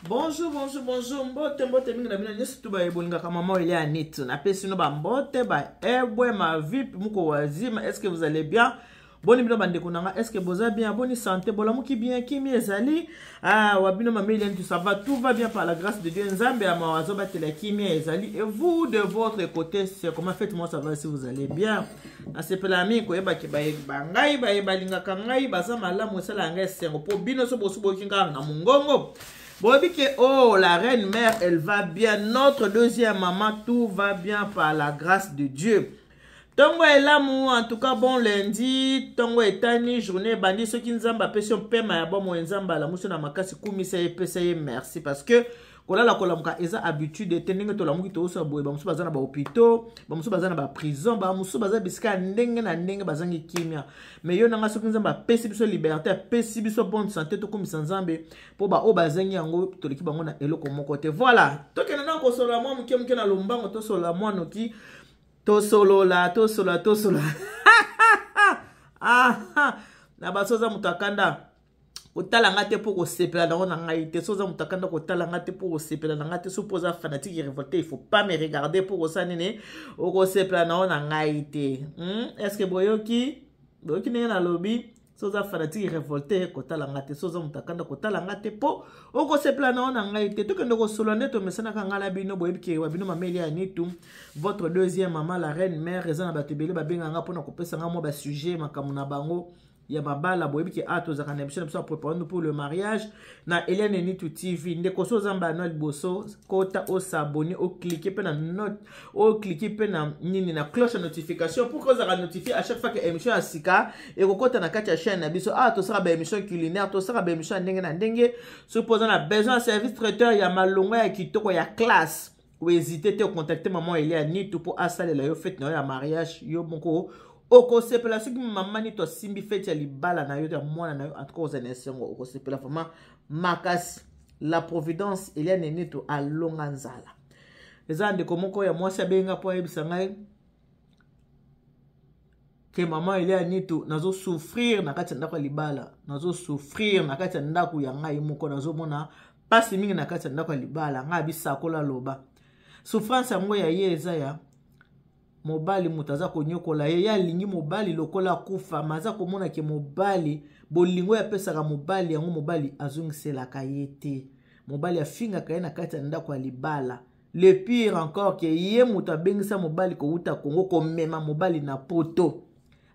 Bonjour, bonjour, bonjour. Mbote mingi na bina nyesi tu ba ebolinga kama mama ile anit. Na pesi no ba mbote ba ebwe ma vip muko wazima. Est-ce que vous allez bien? Boni bino bande kunanga. Est-ce que vous allez bien? Bonne santé. Bola muki bien kimi ezali. Ah, wabino mama ile anit ça va, tout va bien par la grâce de Dieu. Nzambe ama wazoba tela kimi ezali. Et vous de votre côté, c'est comment faites-moi savoir si vous allez bien? Na sepela mi ko yeba ki ba ngai ba balinga kangai ba za malamu sala ngai sengo po bino so bosu bokinga na mungongo. Bon, oh, la reine mère, elle va bien. Notre deuxième maman, tout va bien par la grâce de Dieu. Tongo est là, en tout cas, bon lundi. Tongo est tani, journée, bandi, ceux qui nous ont appelé, paiement, bon, moi, nzamba, la mousse, na makasi, koumisa, merci. Parce que, kola la kolamuka eza habitude de tenir to la muki to so boy ba musu bazana ba hôpital ba musu bazana ba prison ba musu bazana bisika ndenge na ndenge bazangi kimia mais yo nanga soki nzamba pesi biso liberté pesi biso bonne santé to komisa nzambe po ba o bazangi yango to leki bango na eloko moko te voilà to kena na ko solo moi muke na lombango to solo moi noki to solo ah na basoza mutakanda kotala ngate pour sepela na ona ngaite soza mutakanda kotala ngate pour sepela na ngate supposa fanatique révolté il faut pas me regarder pour ça nene o sepela na ona ngaite est-ce que boyoki ne na lobby soza fanatique révolté kotala ngate soza mutakanda kotala ngate po o sepela na ona ngaite to kende ko solonde to mesana kangala bino boyebiki wa bino mameli ya nitu votre deuxième maman la reine mère ezana batebele babenga nga pona kopesa nga mo ba sujet makamuna bango ya babala boyebi ki ato za kana biso na préparer pour le mariage na Eliane Nitu TV ndeko so zamba Noel Bosso kota o s'abonner o cliquer pe na note o cliquer pe na nini na cloche de notification pour que ça va notifier à chaque fois que émission asika et kokota na kati ya chaîne na biso ato sera ba émission culinaire to sera ba émission ndenge na ndenge supposant na besoin service traiteur ya malonga ya kitoko ya classe ou hésiter te contacter maman Eliane Nitu pour installer la yo fête na ya mariage yo moko oko sepela soki maman ni to simbi fete ya libala na yo ya mwana na yo en tout cas aux nations oko sepela vraiment makasi la providence Eliane Nitu alonga nzala eza ndeko moko ya mwasi abenga po yebisa ngai ke maman Eliane Nitu nazo souffrir na kati ndako libala nazo souffrir na kati ndako ya ngai moko nazo mona pasi mingi na kati ndako libala ngai bisakola loba souffrance yango ya ye eza ya mobali mutaza konyokola ye ya lingi mobali lokola kufa maza komona ke mobali bolingo ya pesaka mobali yango mobali azungiselaka ye te mobali afinga kaye na kati ya ndako ya libala le pire encore ke ye mutu abengisa mobali kouta Kongo komema mobali na poto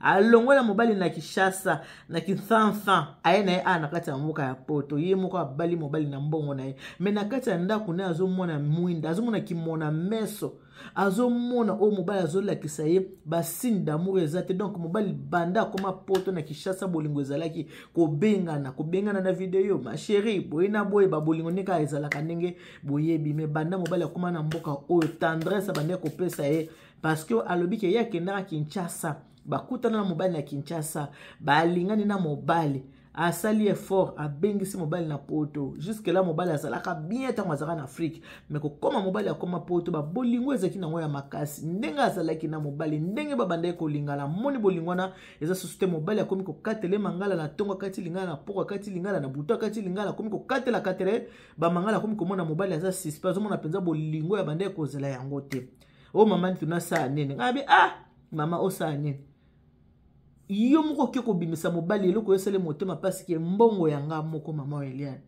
alongola mobali na Kishasa na Kinsansan aye na ye na kati ya mboka ya poto ye moko abali mobali na mbongo na ye me na kati ya ndako na azomona mwinda azomona kimona meso azomona o mobali azolakisa ye basine d'amour ezate donc mobali banda koma poto na Kishasa bolingo ezalaki kobengana na video ma chérie boyina boye ba bolingo nika ezalaka ndenge boyebi me banda mobali akoma na mboka o tendresse bande kopesa ye parce que alobi ke ya kendaka Kinshasa bakutana na mobali na Kinshasa balingani na mobali asali effort abengisi mobali na poto jusque là mobali azalaka bien tant mazaka na Afrique mais kokoma mobali akoma poto ba bolingo ezaki na ngoya makasi ndenge azalaki na mobali ndenge babanda ko lingala moni bolingwana eza société mobali akomi ko katele mangala na tongo kati lingala na poko kati lingala na buto kati lingala akomi ko katela katele ba mangala akomi ko mona mobali aza suspect mona penza bolingo ya banda ko zela yango te o mama ntuna sa nene ngabi mama o sa nene yo moko kiko bimisa mobali eloko yesele motema parce que mbongo yanga moko mama Eliane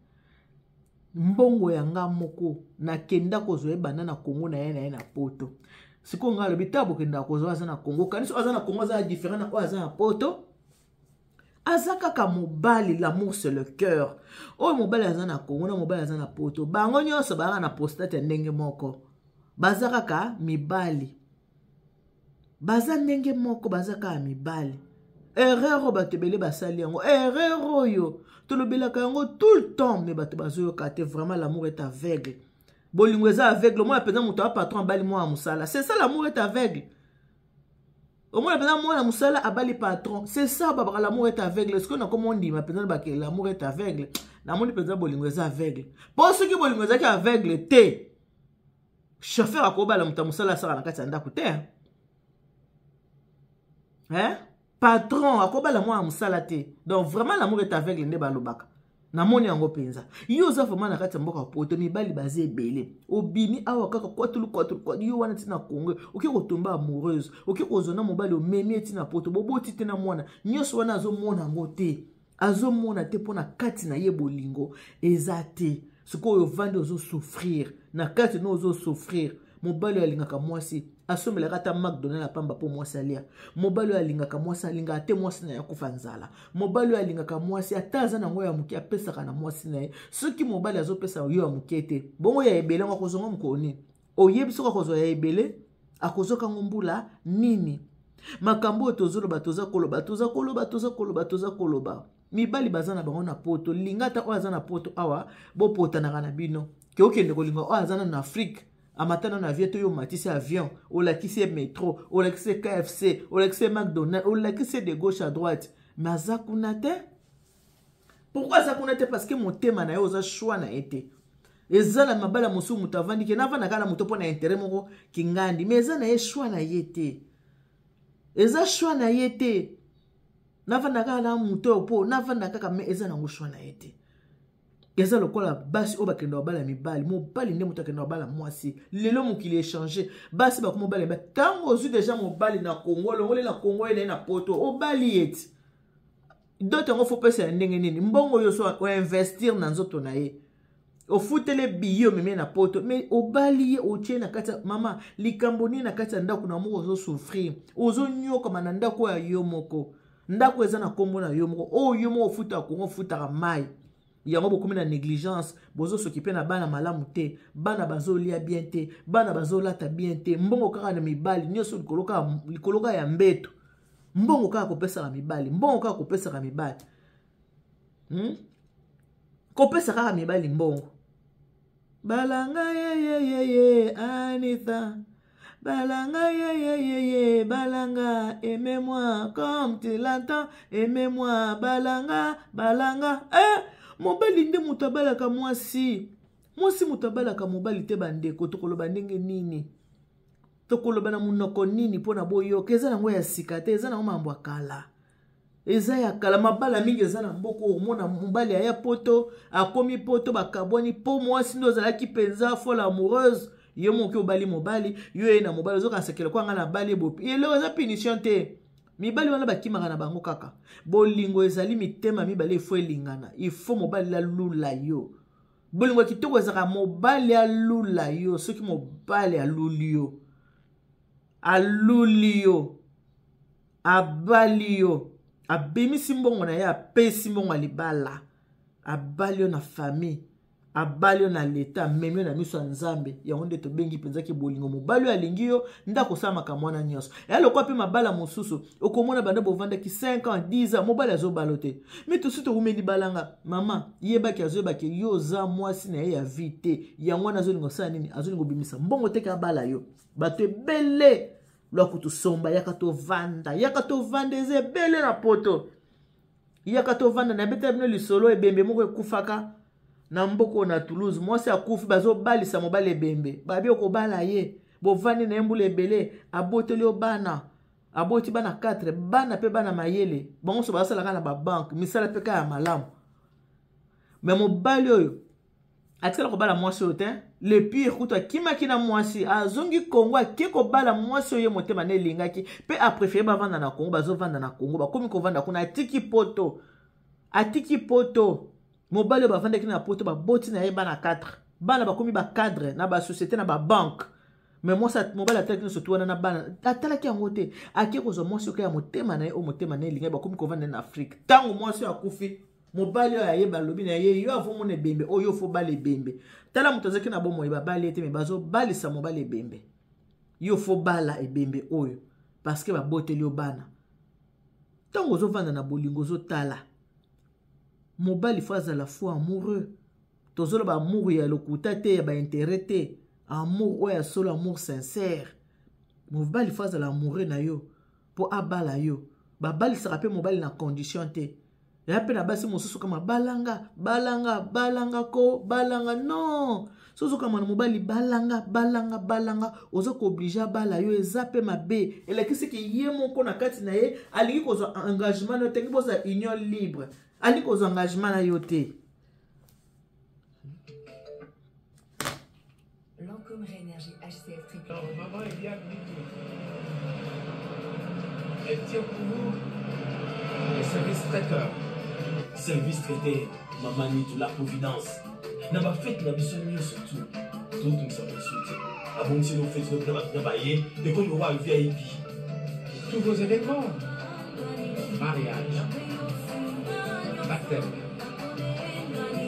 mbongo yanga moko na kenda kozwe bana na Kongo na ye na poto siko ngalo bitabo kenda kozwa aza na Kongo kaniso aza na Kongo aza différent na aza na poto azaka ka mobali l'amour c'est le cœur o mobali aza na Kongo na mobali aza na poto bango nyonso banga na postate ndenge moko bazaka ka mibali baza ndenge moko bazaka mibali erreur batebele basali yango erreur yo tolobelaka yango tout le temps mais bato bazoyoka te vraiment l'amour est aveugle bolingo eza aveugle moi penza muto a patron bali moi musala c'est ça l'amour est aveugle au moins penza moi musala abali patron c'est ça baba l'amour est aveugle est-ce que na comment on dit ma penza ba que l'amour est aveugle na moni penza bolingo eza aveugle parce que bolingo eza ki aveugle te chauffeur akobala muto musala sala na kati ya ndako te hein patron akobala moi musala te donc vraiment l'amour est aveugle nde balobaka na moni yango penza yo za vraiment na kati mboka poto mibali baze ebele obimi awa kaka kwatulu yo wana tina Congo oki kotomba amoureuse oki kozona mobali omemi tina poto boboti te na mwana nyonso wana azomona ngo te azomona te pona kati na ye bolingo eza te sikoyo vandi ozo souffrir na kati no ozo souffrir mobali alingaka mwasi asomelaka ata McDonald apamba po mwasi alia mobali alingaka mwasi alinga ate mwasi na yakufa nzala mobali alingaka mwasi ata aza nango ya muke apesaka na mwasi na ye soki mobali azopesa yo ya muke te bongo ya ebele ngo akozonga mukoni oyebi soki akozwa ya ebele akozoka ngombula nini makambo tozoloba toza koloba mibali bazana bango na poto lingata o azana poto awa bopotanaka na bino ke okende kolinga o azana na Afrique amatana na vieto yo matisi avion olakisi métro olakisi KFC olakisi McDonald's olakisi de gauche à droite mais azakuna te pourquoi azakuna te parce que motema na yo oza choix na été ezala mabala mosu mutavandi ke nava na kana muto pona intérêt moko kingandi mais ezana ye choix na yete eza choix na yete nava na kana muto po nava na kaka mais ezana ngo choix na yete eza lokola basi o bakenda bala mibali mobali nde mutakenda bala mwasi lelo mukili échanger basi ba ko mobali ba tango ozu déjà mobali na Congo longole na Congo ene na poto obali yeti d'autres ngo faut pesa ndenge nini mbongo yo so o investir na nzoto na ye o futele biyo meme na poto mais obali ye otie na kata mama likambo ni na kata ndako na moko ozo souffrir ozo nyoka mana ndako ya yo moko ndako eza na kombo na yo moko o yo moko futa ko futa mai yango bokomi na négligence bozo s'occuper na bana malamu te bana bazolia bien te bana bazolata bien te mbongo kaka na mibali nyoso likoloka ya mbeto mbongo kaka kopesa ka mibali mbongo kaka kopesa ka mibali kopesa kaka mibali mbongo balanga ye Anita balanga ye balanga aimez-moi comme tu l'entends aimez-moi balanga mobali nde mutabalaka mwasi mutabalaka mobali te bandeko tokoloba ndenge nini tokoloba na munoko nini pona boyo keza nango ya sikate eza na mambo akala eza ya kala mabala mingi eza na mboko omona mobali aya poto akomi poto bakaboni po mwasi ndo zalaki penza folle amoureuse yo moki obali mobali yo na mobali zoka sekele kwa ngana bali bopi ele eza punition te mibali wana bakimaka na bango kaka bolingo ezali mitema mibali ifo elingana ifo mobali la lula yo bolingo kitoko ezaka mobali alula yo soki mobali aluli yo abali yo abemisi mbongo na ye apesi mbongo alibala abali yo na famille abali yo na leta memi yo na miso ya nzambe yango nde tobengi penzaki bolingo mobali alingi yo ndako sama kamwana nyonso ya lokwa pe mabala mosusu okomona banda bovandaki 5 ans 10 ans mobali azobalo te mi tosusu tokumeli balanga mama yebaki azoyebaki yo oza mwasi na ye ya vie te yango wana azolingo osala nini azolingo obimisa mbongo teke abala yo bato ebele lwaku tosomba yaka tovanda eza ebele na poto yaka tovanda na beta bino lisolo ebembe moko ekufaka na mboko na Toulouse mwasi akufi bazobalisa mobali ebembe babi okobala ye bovandi na embula ebele aboteli bana aboti bana 4 bana pe bana mayele bango so basalaka na babanke misala pe ka ya malamu mais mobali oyo atikala kobala mwasi oyo te le pire kutu akimaki na mwasi azongi Congo ake kobala mwasi oyo motema na elingaki pe aprefere bavanda na Congo bazovanda na Congo bakomi kovanda kuna atiki poto mobali bavandaki na poto baboti na ye bana 4 bana bakomi ba cadre na ba société na ba banque mais moi ça mobali atalaki nyonso wana na bana atalaki yango te ake kozwa mwasi oyo ya motema na ye o motema na elingai bakomi kovanda na Afrique tango mwasi akufi mobali oyo ayeba lobi na ye yo avomona ebembe oyo fo bala ebembe tala moto azaki na bomoi babali ete me bazobalisa mobali ebembe yo fo bala ebembe oyo parce que baboteli yo bana tango ozovanda na bolingo ozotala mobali faut azala fou amoureux tozolo ba amour ya lokuta te ya ba intérêt te amour oya solo amour sincère mobali faut azala amoureux na yo po abala yo babali sera pe mobali na condition te ya pe na basi mosusu kama balanga non soso kama mobali balanga ozo ko oblige bala yo eza pe mabe elakisi ki ye moko na kati na ye alingi kozwa engagement no tengi boza union libre alingi kozwa engagement na yo te comme Réénergie HCF Triple. Non, maman, il y a tout. Elle tient pour vous les services traiteurs. Service traité, maman Nitou, la providence. N'a pas fait la mission surtout. Tout nous sommes insultés. Avant que nous fassions notre travail, et qu'on nous voit VIP. Tous vos événements. Mariage. Baptême.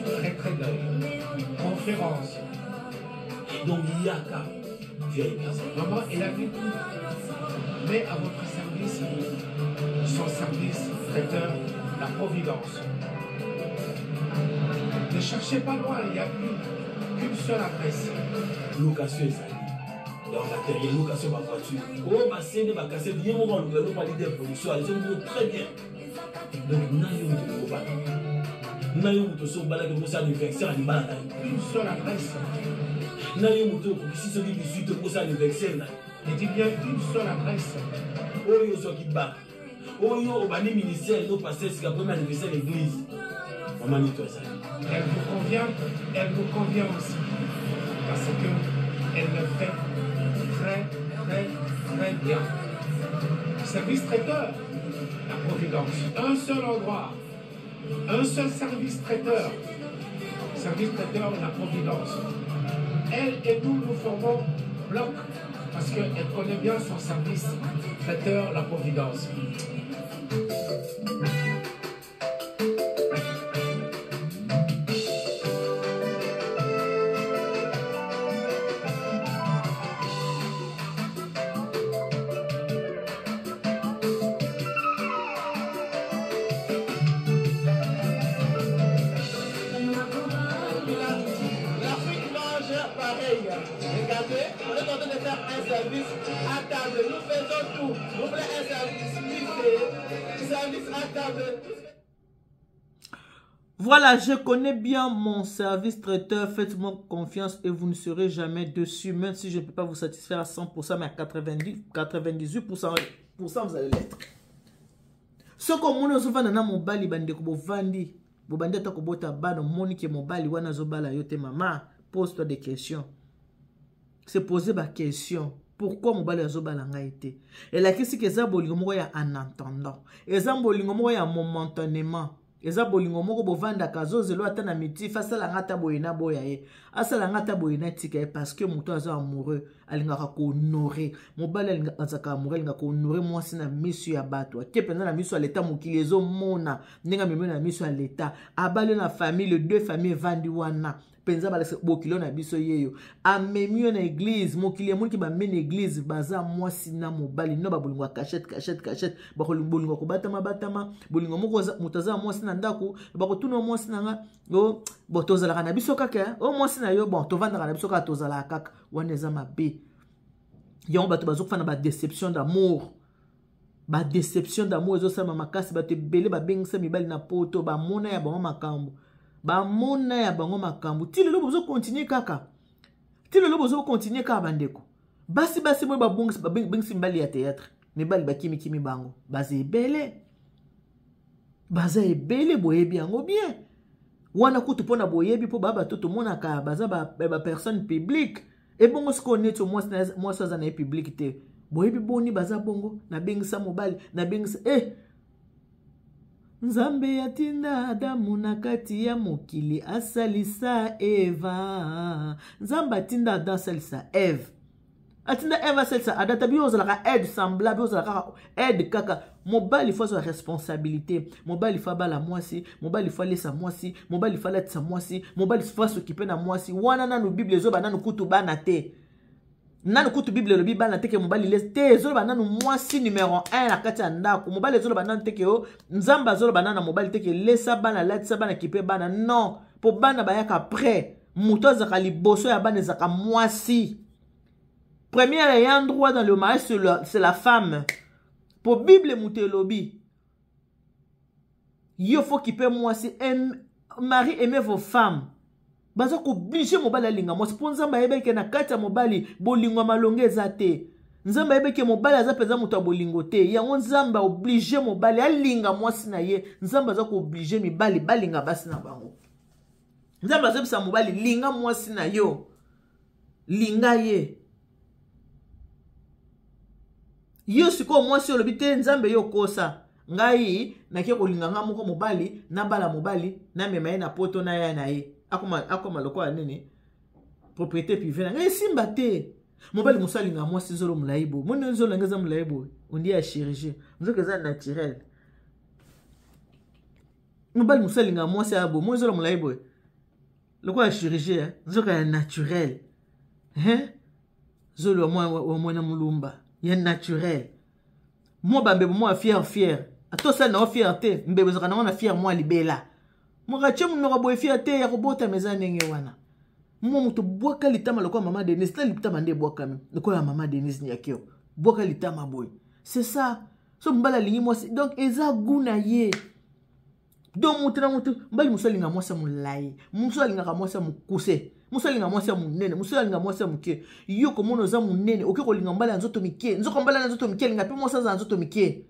Retrait d'œil. Conférence. Et donc, il y a qu'à VIP. Maman, elle a vu tout. Mais à votre service, son service traiteur, la providence. Ne cherchez pas loin, il n'y a qu'une seule adresse. Location est salée. Dans le matériel, location ma voiture. Oh, ma scène, ma cassette, bien, on va nous parler des productions. Elles sont très bien. Donc, nous n'avons pas de problème. Nous n'avons pas de problème. Nous n'avons pas Une seule adresse. Nous n'avons pas de problème. Si celui qui suit, nous avons pas Je dis bien une seule adresse. Oh, yo, so qui bat. Oh, yo, au bani ministère, nous passons ce qu'après l'anniversaire de l'église. Maman, dis-toi ça. Elle vous convient aussi. Parce que elle le fait très bien. Service traiteur, la providence. Un seul endroit. Un seul service traiteur. Service traiteur, la providence. Elle et nous, nous formons bloc. Parce qu'elle connaît bien son service traiteur, la providence. Voilà, je connais bien mon service traiteur. Faites-moi confiance et vous ne serez jamais dessus. Même si je ne peux pas vous satisfaire à 100%, mais à 98%, vous allez l'être. Ce que mon souvent dans mon bali bande ko bovandi, bobandi ta ko bota bano moni ke mobali wana zo bala yote maman, pose-toi des questions. Se poser ba question. Pourquoi mon bali zo bala nga été? Et la question que ça bolingo mo ya en entendant. Et ça bolingo mo ya momentanément. Eza bolingo moko bovanda kazo zelo atana miti face la ngata boyina boya ye asala ngata boyina tika parce que muto azo amoureux alingaka ko honorer mobali alinga azaka amoureux alinga ko honorer moi sina misu ya bato ke penza na misu ya leta mokili ezo mona ndenga meme na misu ya leta abale na famille deux familles vandi wana penza bala bokilo na biso yeyo amemio na église mokili mon ki ba mena église baza moi sina mobali no ba bolingo cachette ba bolingo ko batama bolingo moko mutaza moi sina ndako ba ko tuna moi sina nga yo botozala na biso kaka o moi sina yo bon tovanda na biso kaka tozala kaka wana eza mabe yo bato bazokufana ba déception d'amour ezo sama makasi bato ebele babengisa mibali na poto ba mona ya bango makambo ba mona ya bango makambo ti lelo bozo continuer kaka bandeko basi mo ba bengisi mibali ya théâtre mibali bakimi bango baza ebele boyebi yango bien wana kutu pona boyebi po baba toto monaka baza ba personne publique et bongo siko neto moi ça na public te boyebi boni baza bongo na bengisa mobali na bengisa Nzambe yatinda Adamu na kati ya mokili asalisa Eva. Nzambe atinda Adamu asalisa Eve. Atinda Eva asalisa Adam tabi ozalaka aide semblable ozalaka aide kaka mobali faut sa responsabilité. Mobali faut bala mwasi, mobali faut lesa mwasi, mobali faut letsa mwasi, mobali faut s'occuper na mwasi. Wana na no Bible zo bana no kutu bana te. Nanu kutu Bible lobi bana teke mobali les te zolo bananu mwasi numéro 1 na kati ya ndako mobali zolo bananu teke o nzamba zolo banana mobali teke lesa bana latisa bana kipe bana non po bana bayaka après muto zaka liboso ya bana zaka mwasi première ayant droit dans le mariage c'est la femme po Bible muto lobi yo faut kipe mwasi mari aimez vos femmes baza ko oblige mobali alinga mwasi po nzamba yebeke na kati ya mobali bolingo malonge eza te nzamba yebeke mobali aza peza moto ya bolingo te yango nzamba oblige mobali alinga mwasi na ye nzamba aza ko oblige mibali balinga basi na bango nzamba aza bisa mobali linga mwasi na yo linga ye yo siko mwasi olobi te nzambe yo kosa ngai nake kolinga nga moko mobali na bala mobali na mema ye na poto na ya na ye akoma lokola nini propriété privée na ngai simba te mobali musalinga mwasi zolo mulaibo moni zolo ngeza mulaibo undi ya chirurgie nzoka za naturel mobali musalinga mwasi abo moni zolo mulaibo lokola chirurgie nzoka ya naturel zolo wa mwana mulumba ya naturel moi bambe moi fier ato ça na fierté mbebe zaka na fier moi libela mo ka chemu no boy fierté ya kobota meza ndenge wana mo muto boka litama lokwa mama Denise ta litama nde boka mi lokwa mama Denise ni yakio boka litama boy c'est ça so mbala lingi moi donc eza guna ye donc mutu mbali musalinga moi sa mulai musalinga ka moi sa mukuse musalinga mwasi ya munene musalinga mwasi ya muke yo komono za munene oke kolinga mbala nzoto mike nzoko mbala nzoto mike linga pe mwasa za nzoto mike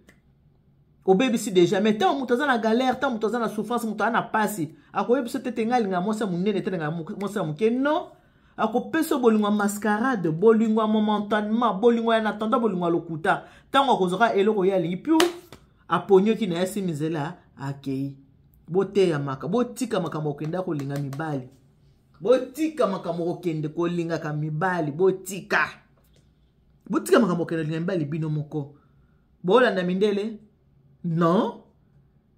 obebisi déjà mais tant muto za na galère tant muto za na souffrance muto ana pasi akobebisi tete ngalinga mwasi ya munene tete nga mwasi ya muke non akopeso bolingwa mascarade bolingwa momentanément bolingwa en attendant bolingwa lokuta tango akozoka eloko ya lingi piu aponyoki na yasi mizela akei bote ya maka botika makambo okenda kolinga mibali botika makambo okende kolinga ka mibali botika makambo okende kolinga mibali bino moko bolanda mindele non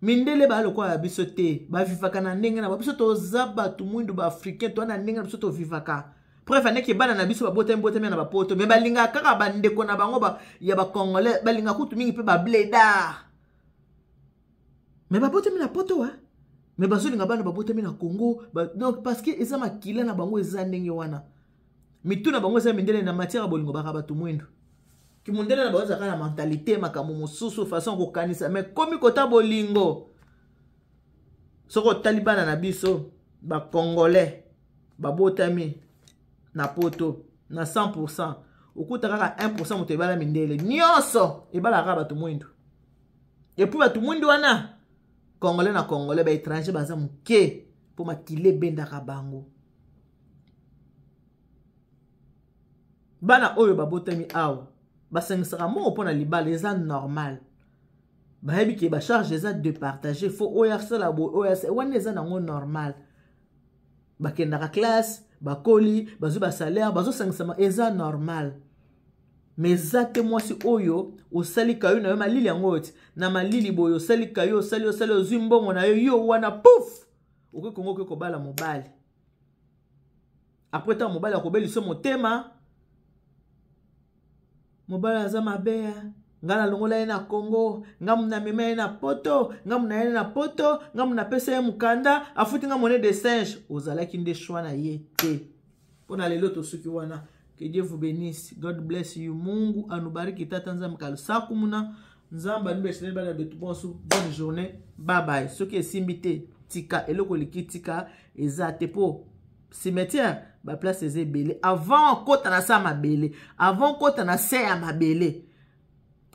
mindele ba lokwa biso te ba vivaka na ndenge na biso to zaba tu mwindu ba africain to na ndenge na biso to vivaka bref aneke bana na biso ba bote na ba poto me balinga kaka bandeko na bango ba ya ba congolais balinga kutu mingi pe ba bleda me ba bote na poto wa mais bazolinga bana babotami na Congo donc parce que eza makila na bango eza ndenge wana mitu na bango eza mindele na matière bolingo baka batu mwendo ki mundele na baza kana mentalité makambo mususu façon ko kanisa mais komi kota bolingo soko talibana na biso ba congolais babotami na poto na 100% okuta kaka 1% muto ebala mindele nyonso ebala kaka batu mwendo et puis batu mwendo wana Congolais na Congolais ba étranger baza muke po makile benda ka bango bana oyo babotami awa basengisaka mo pona libala eza normal bayebi ke ba charge eza de partager faut oya sala bo oya wana eza nango normal bakenda ka classe bakoli bazo ba salaire bazo sengisama eza normal mais zate mwasi oyo osali kayo na yo malili yango oti na malili boyo osali kayo osali ozimbongo na yo wana pouf oke kongo ke kobala mobali après ta mobali akobeli so motema mobali aza mabeya ngana longola ye na Congo ngamu na mema ye na poto ngamu na ye na poto ngamu na pesa ye mukanda afuti ngamu ne de singe ozalaki nde choix na ye te pona lelo to suki wana. Que Dieu vous bénisse. God bless you. Mungu anubariki tata nzambe kalusaku muna. Nzamba nube chenel bana betu bonsu. Bonne journée. Bye bye. Soki esimbite tika eloko liki tika ezate po cimetière ba place eze belé avant kota na sa mabele avant kota na se ya mabele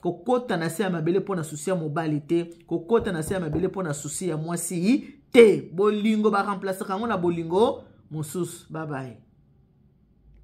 kokota na se ya mabele pona souci ya mobali te kokota na se ya mabele pona souci ya mwasi te bolingo ba remplacer kango na bolingo mosusu. Bye bye.